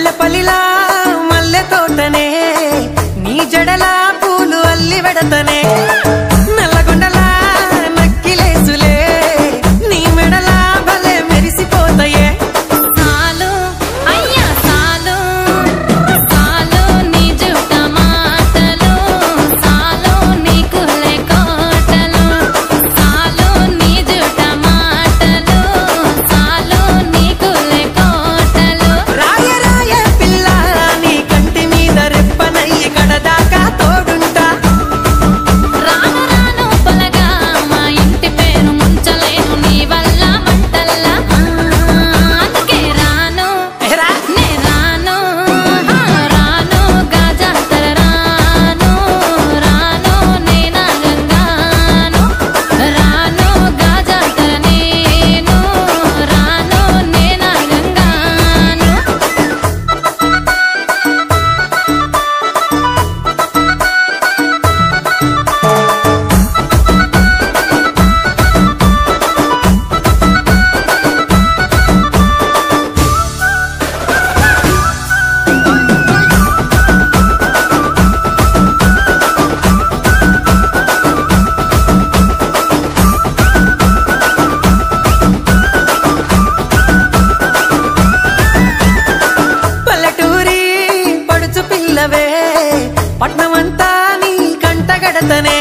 మల్లెపల్లిలా మల్లె తోటనే నీ జడలా పూలు అల్లి వెడతనే నల్లగొండలా నక్కిలేసులే నీ మెడలా భలే మెరిసిపోతాయే సాలు అయ్యా సాలు సాలు నీ జుట మాటలు సాలు నీ కులే కోటలు సాలు నీ జుట మాటలు సాలు నీ కులే కోటలు రాయ రాయ పిల్ల నీ కంటి మీద రెప్పనయ్యి కడదాకా తోడుంటా రాను రాను పొలగా మా ఇంటి పేరు ముంచలేను నీ వల్ల మంటల్లా అందుకే రాను ఎరా నే రాను రాను గాజాతర రాను రాను నేనా గంగాను రాను గాజాతర నేను రాను నేనా గంగాను పల్లెటూరి పడుచు పిల్లవే పట్నమంతా నీ కంటగడతనే